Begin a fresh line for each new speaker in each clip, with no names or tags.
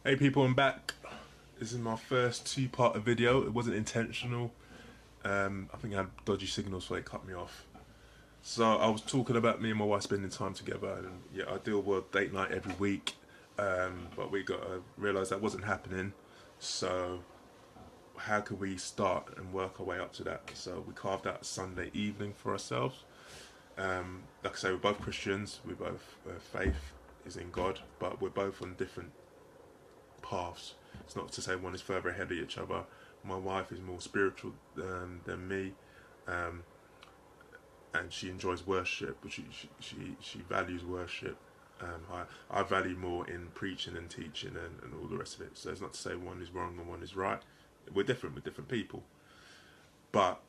Hey people, I'm back. This is my first two-part video. It wasn't intentional. I think I had dodgy signals, so it cut me off. So I was talking about me and my wife spending time together, and yeah, I deal with date night every week. But we got to realise that wasn't happening. So how could we start and work our way up to that? So we carved out a Sunday evening for ourselves. Like I say, we're both Christians. We both faith is in God, but we're both on different paths. It's not to say one is further ahead of each other. My wife is more spiritual than me, um, and she enjoys worship, but she values worship. I value more in preaching and teaching and all the rest of it. So it's not to say one is wrong and one is right. We're different with different people. But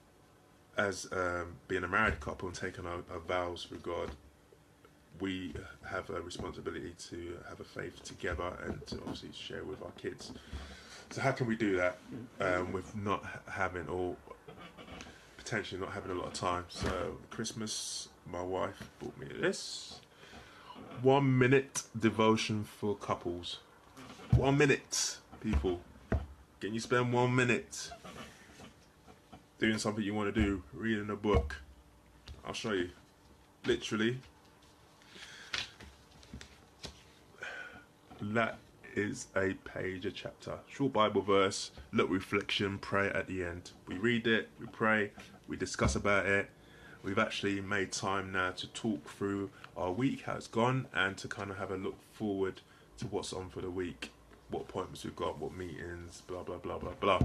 as being a married couple and taking our vows for God, we have a responsibility to have a faith together and to obviously share with our kids. So how can we do that with not having, or potentially not having a lot of time? So Christmas, my wife bought me this 1 minute devotion for couples. 1 minute, people. Can you spend 1 minute doing something you want to do, reading a book? I'll show you. Literally, that is a page, a chapter, short Bible verse, little reflection, pray at the end. We read it, we pray, we discuss about it. We've actually made time now to talk through our week, how it's gone, and to kind of have a look forward to what's on for the week, what appointments we've got, what meetings, blah, blah, blah, blah, blah.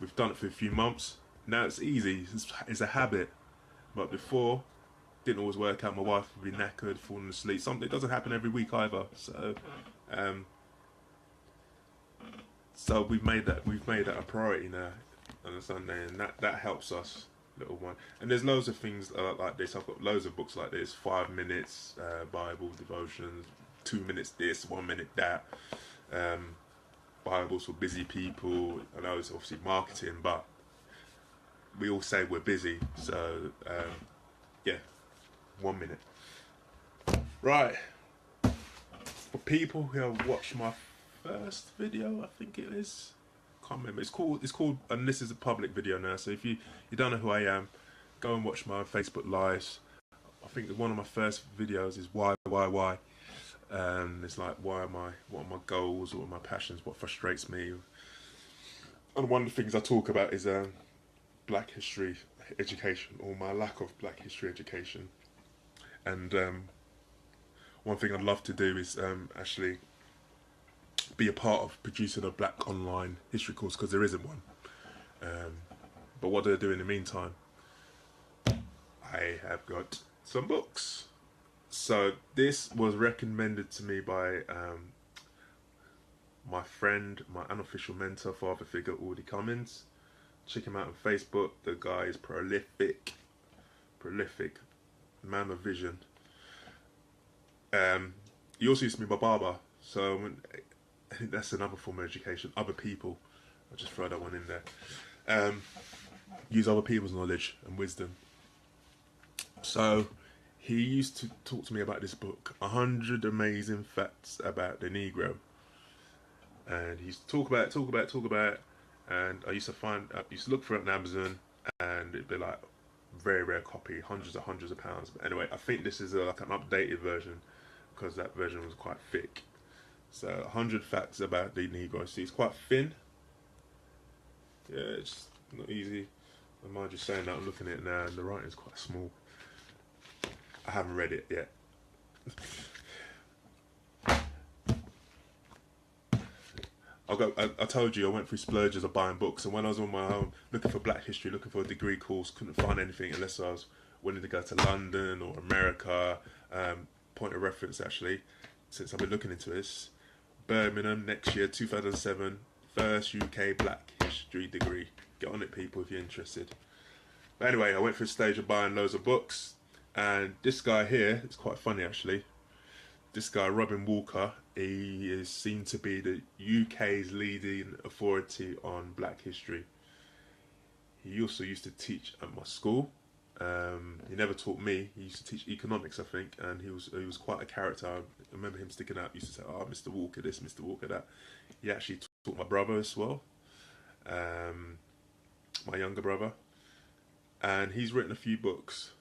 We've done it for a few months. Now it's easy, it's a habit. But before, didn't always work out. My wife would be knackered, falling asleep. Something it doesn't happen every week either. So we've made that a priority now on a Sunday, and that helps us, little one. And there's loads of things like this. I've got loads of books like this: 5 minutes Bible devotions, 2 minutes this, 1 minute that. Bibles for busy people. I know it's obviously marketing, but we all say we're busy. So yeah, 1 minute. Right. For people who have watched my first video, I think it is. Can't remember. It's called, and this is a public video now. So if you don't know who I am, go and watch my Facebook lives. I think one of my first videos is why. It's like what are my goals, what are my passions, what frustrates me. And one of the things I talk about is Black history education, or my lack of Black history education. And one thing I'd love to do is actually be a part of producing a Black online history course, because there isn't one. But what do I do in the meantime? I have got some books. So this was recommended to me by my friend, my unofficial mentor, father figure, Audie Cummins. Check him out on Facebook. The guy is prolific, man of vision. He also used to be my barber, so I think that's another form of education. Other people, I'll just throw that one in there. Use other people's knowledge and wisdom. So he used to talk to me about this book, 100 Amazing Facts About the Negro. And he used to talk about it, and I used to look for it on Amazon, and it'd be like very rare copy, hundreds of pounds. But anyway, I think this is like an updated version, because that version was quite thick. So 100 facts about the Negro. See, it's quite thin. Yeah, it's not easy. I mind just saying that. I'm looking at it now, and the writing's quite small. I haven't read it yet. I told you I went through splurges of buying books, and when I was on my own looking for Black history, looking for a degree course, couldn't find anything unless I was willing to go to London or America. Point of reference, actually, since I've been looking into this, Birmingham next year, 2007, first UK Black history degree. Get on it, people, if you're interested. But anyway, I went through a stage of buying loads of books, and this guy here, it's quite funny actually. This guy, Robin Walker, he is seen to be the UK's leading authority on Black history. He also used to teach at my school. He never taught me. He used to teach economics, I think, and he was quite a character. I remember him sticking out. He used to say, "Oh, Mr. Walker this, Mr. Walker that." He actually taught my brother as well, my younger brother, and he's written a few books.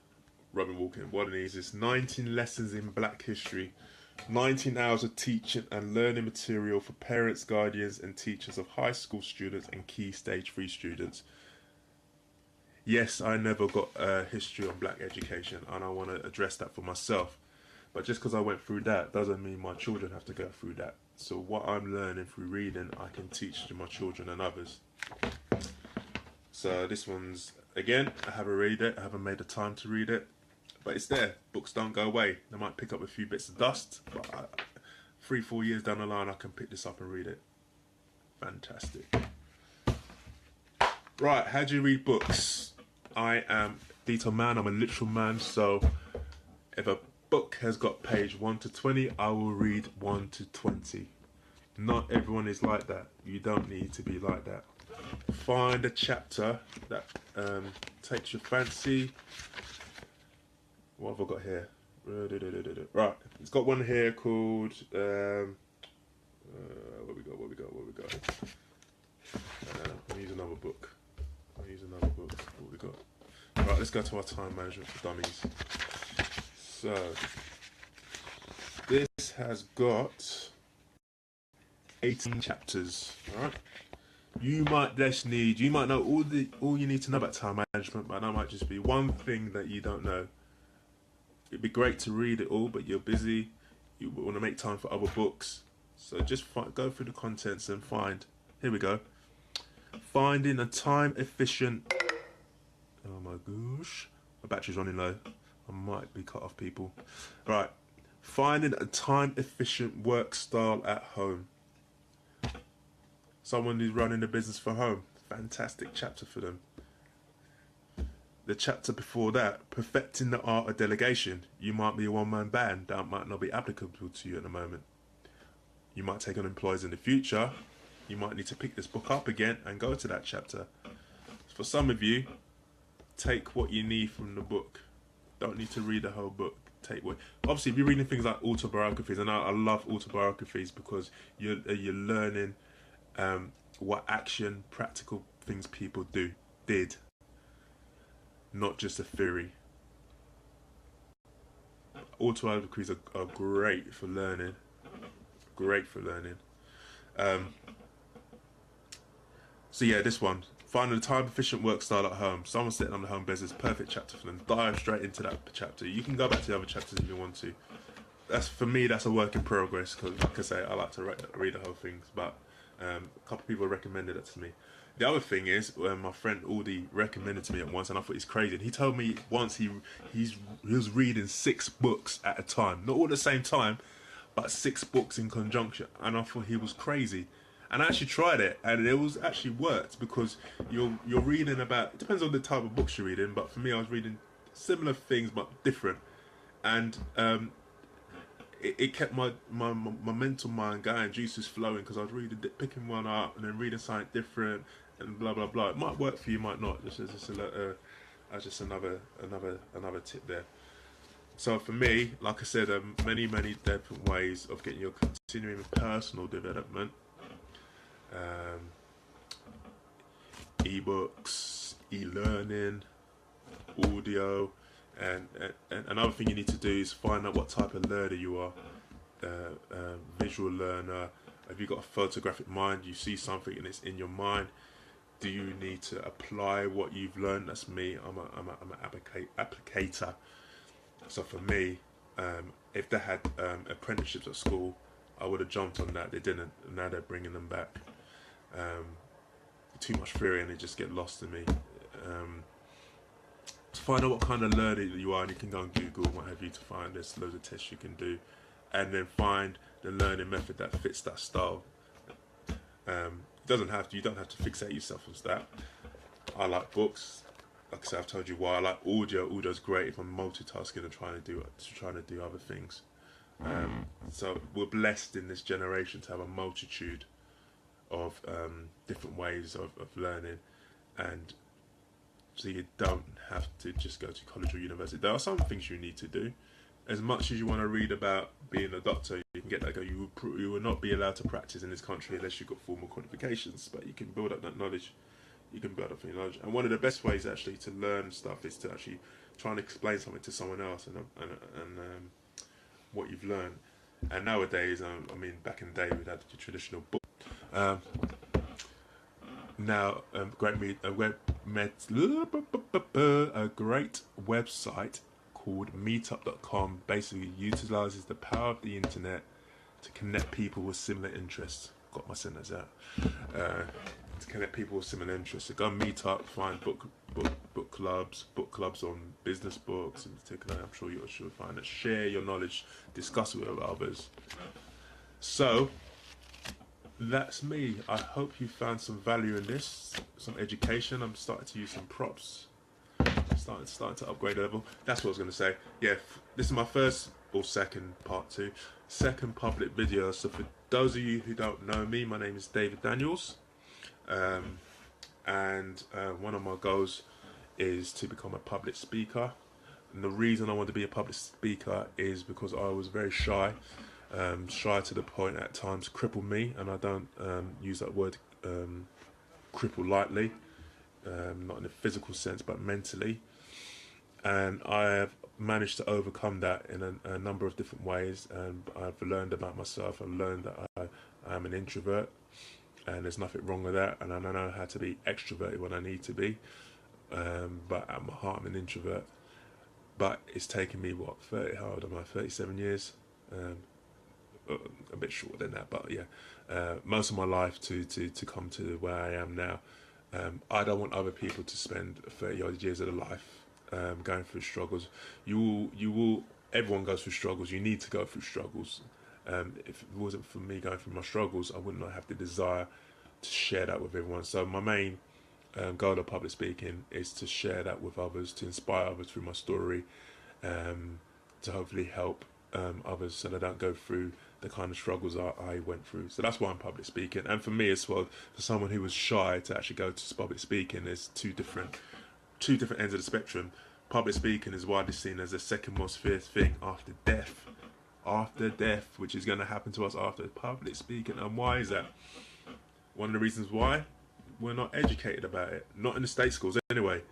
Robin Walker. One of these is 19 Lessons in Black History, 19 hours of teaching and learning material for parents, guardians, and teachers of high school students and key stage 3 students. Yes, I never got a history on black education, and I want to address that for myself. But just because I went through that doesn't mean my children have to go through that. So what I'm learning through reading, I can teach to my children and others. So this one's, again, I haven't read it, I haven't made the time to read it, but it's there. Books don't go away. They might pick up a few bits of dust, but 3-4 years down the line, I can pick this up and read it. Fantastic. Right, how do you read books? I am a detail man, I'm a literal man, so if a book has got page 1 to 20, I will read 1 to 20. Not everyone is like that. You don't need to be like that. Find a chapter that takes your fancy. What have I got here? Right, it's got one here called what we got? I'll use another book. What we got? Right, let's go to our time management for dummies. So this has got 18 chapters. All right. You might know all you need to know about time management, but that might just be one thing that you don't know. It'd be great to read it all, but you're busy. You want to make time for other books, so just go through the contents and find. Here we go. Finding a time efficient. Oh my gosh, my battery's running low. I might be cut off, people. Right, finding a time efficient work style at home. Someone who's running a business for home. Fantastic chapter for them. The chapter before that, perfecting the art of delegation. You might be a one-man band. That might not be applicable to you at the moment. You might take on employees in the future. You might need to pick this book up again and go to that chapter. For some of you, take what you need from the book. Don't need to read the whole book. Take what. Obviously, if you're reading things like autobiographies, and I love autobiographies because you're learning what action, practical things people did, not just a theory. Autobiographies are great for learning. So yeah, this one. Finding a time-efficient work style at home. Someone sitting on the home business, perfect chapter for them. Dive straight into that chapter. You can go back to the other chapters if you want to. For me, that's a work in progress. Because, like I say, I like to read the whole things. But a couple of people recommended it to me. The other thing is, my friend Aldi recommended to me at once, and I thought he's crazy. And he told me once he was reading 6 books at a time, not all at the same time, but 6 books in conjunction. And I thought he was crazy. And I actually tried it, and it was actually worked because you're reading about. It depends on the type of books you're reading, but for me, I was reading similar things but different, and it kept my mental mind going, juices flowing, because I was picking one up and then reading something different and blah blah blah. It might work for you, might not. Just another tip there. So for me, like I said, many different ways of getting your continuing personal development. E-books, e-learning, audio, and another thing you need to do is find out what type of learner you are. Visual learner. Have you got a photographic mind? You see something and it's in your mind. Do you need to apply what you've learned? That's me. I'm an applicator. So for me, if they had apprenticeships at school, I would have jumped on that. They didn't, and now they're bringing them back. Too much theory and they just get lost in me. To find out what kind of learner you are, and you can go on Google and what have you to find. There's loads of tests you can do, and then find the learning method that fits that style. You don't have to fixate yourself on that. I like books. Like I said, I've told you why I like audio. Audio's great if I'm multitasking and trying to do other things. So we're blessed in this generation to have a multitude of different ways of learning, and so you don't have to just go to college or university. There are some things you need to do, as much as you want to read about being a doctor, you can get that. You will not be allowed to practice in this country unless you've got formal qualifications. But you can build up that knowledge. You can build up your knowledge. And one of the best ways actually to learn stuff is to actually try and explain something to someone else and what you've learned. And nowadays, I mean, back in the day, we had the traditional book. Now, a great website called meetup.com basically utilizes the power of the internet to connect people with similar interests. Got my sentence out. To connect people with similar interests. So go and meet up, find book clubs on business books in particular. I'm sure you'll find it. Share your knowledge, discuss it with others. So that's me. I hope you found some value in this, some education. I'm starting to use some props. Starting to upgrade a level. That's what I was going to say. Yeah, this is my first or second second public video. So for those of you who don't know me, my name is David Daniels, and one of my goals is to become a public speaker. And the reason I want to be a public speaker is because I was very shy. Shy to the point at times crippled me, and I don't use that word cripple lightly, not in a physical sense but mentally, and I have managed to overcome that in a number of different ways. And I've learned about myself. I've learned that I am an introvert, and there's nothing wrong with that, and I know how to be extroverted when I need to be, but at my heart I'm an introvert. But it's taken me what, 37 years, a bit shorter than that, but yeah, most of my life to come to where I am now. I don't want other people to spend 30 odd years of their life going through struggles. Everyone goes through struggles. You need to go through struggles. If it wasn't for me going through my struggles, I would not have the desire to share that with everyone. So my main goal of public speaking is to share that with others, to inspire others through my story, to hopefully help others so they don't go through the kind of struggles I went through. So that's why I'm public speaking. And for me as well, for someone who was shy to actually go to public speaking, there's two different ends of the spectrum. Public speaking is widely seen as the second most feared thing after death, which is going to happen to us after public speaking. And why is that? One of the reasons why, we're not educated about it. Not in the state schools anyway.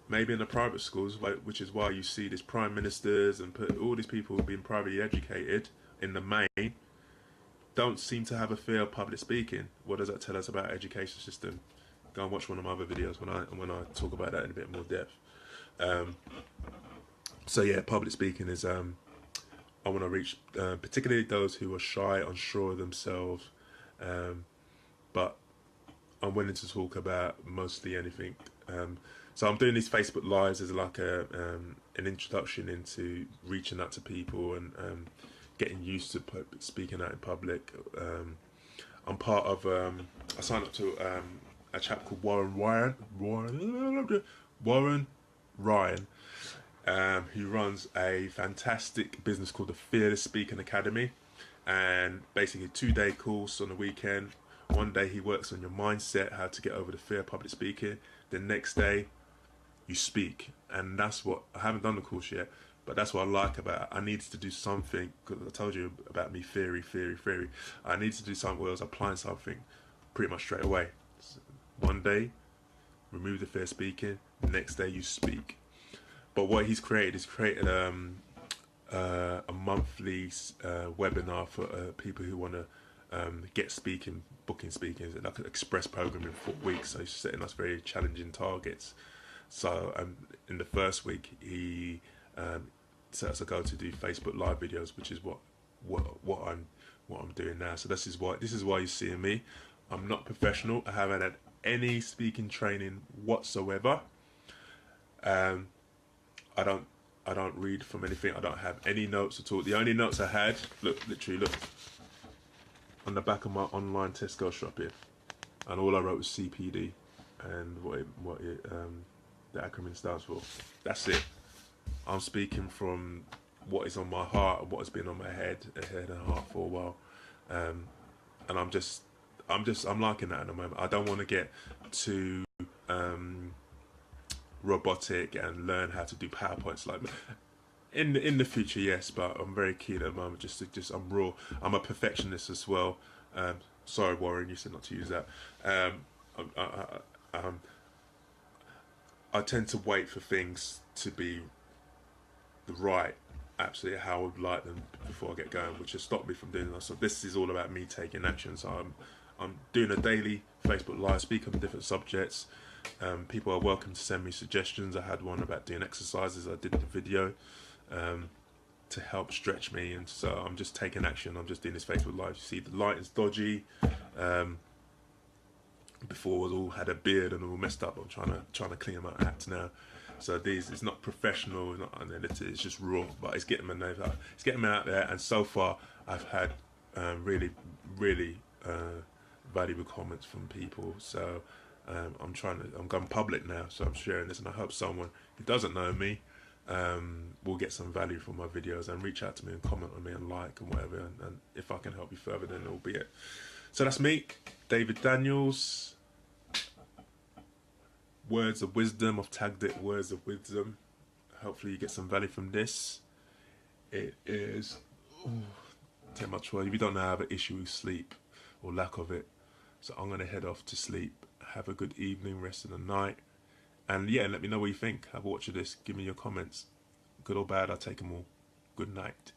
Maybe in the private schools, which is why you see these prime ministers and all these people being privately educated in the main don't seem to have a fear of public speaking. What does that tell us about our education system? Go and watch one of my other videos when I talk about that in a bit more depth. So yeah, public speaking is I want to reach particularly those who are shy, unsure of themselves, but I'm willing to talk about mostly anything. So I'm doing these Facebook Lives as like an introduction into reaching out to people and getting used to speaking out in public. I'm part of, I signed up to a chap called Warren Ryan, who runs a fantastic business called the Fearless Speaking Academy, and basically a 2-day course on the weekend. One day he works on your mindset, how to get over the fear of public speaking. The next day you speak, and that's what I haven't done the course yet, but that's what I like about it. I needed to do something, because I told you about me theory. I needed to do something where I was applying something pretty much straight away. So one day remove the fear of speaking, the next day you speak. But what he's created is a monthly webinar for people who want to get speaking, booking speaking, like an express program in 4 weeks. So he's setting us very challenging targets. So in the first week he set us a goal to do Facebook Live videos, which is what I'm doing now. So this is why you're seeing me. I'm not professional. I haven't had any speaking training whatsoever. I don't read from anything. I don't have any notes at all. The only notes I had, literally look on the back of my online Tesco shopping, and all I wrote was CPD and what the acronym stands for. That's it. I'm speaking from what is on my heart and what has been on my head and heart for a while, and I'm liking that at the moment. I don't want to get too robotic and learn how to do PowerPoints. Like, In the future, yes, but I'm very keen at the moment. I'm raw. I'm a perfectionist as well. Sorry, Warren, you said not to use that. Um, I tend to wait for things to be the right, absolutely how I would like them before I get going, which has stopped me from doing that. So this is all about me taking action. So I'm doing a daily Facebook Live, speaking on different subjects. People are welcome to send me suggestions. I had one about doing exercises. I did the video to help stretch me, and so I'm just taking action. I'm just doing this Facebook Live. You see, the light is dodgy. Um, Before I all had a beard and all messed up. I'm trying to clean my act now. So it's not professional, not unedited. It's just raw, but it's getting my name out. It's getting me out there, and so far I've had really valuable comments from people. So I'm going public now. So I'm sharing this, and I hope someone who doesn't know me will get some value from my videos and reach out to me and comment on me and like and whatever. And if I can help you further, then it'll be it. So that's me, David Daniels. Words of wisdom. I've tagged it words of wisdom. Hopefully you get some value from this. It is 10:12. If you don't know, I have an issue with sleep or lack of it. So I'm going to head off to sleep. Have a good evening, rest of the night. And yeah, let me know what you think. Have a watch of this. Give me your comments. Good or bad, I'll take them all. Good night.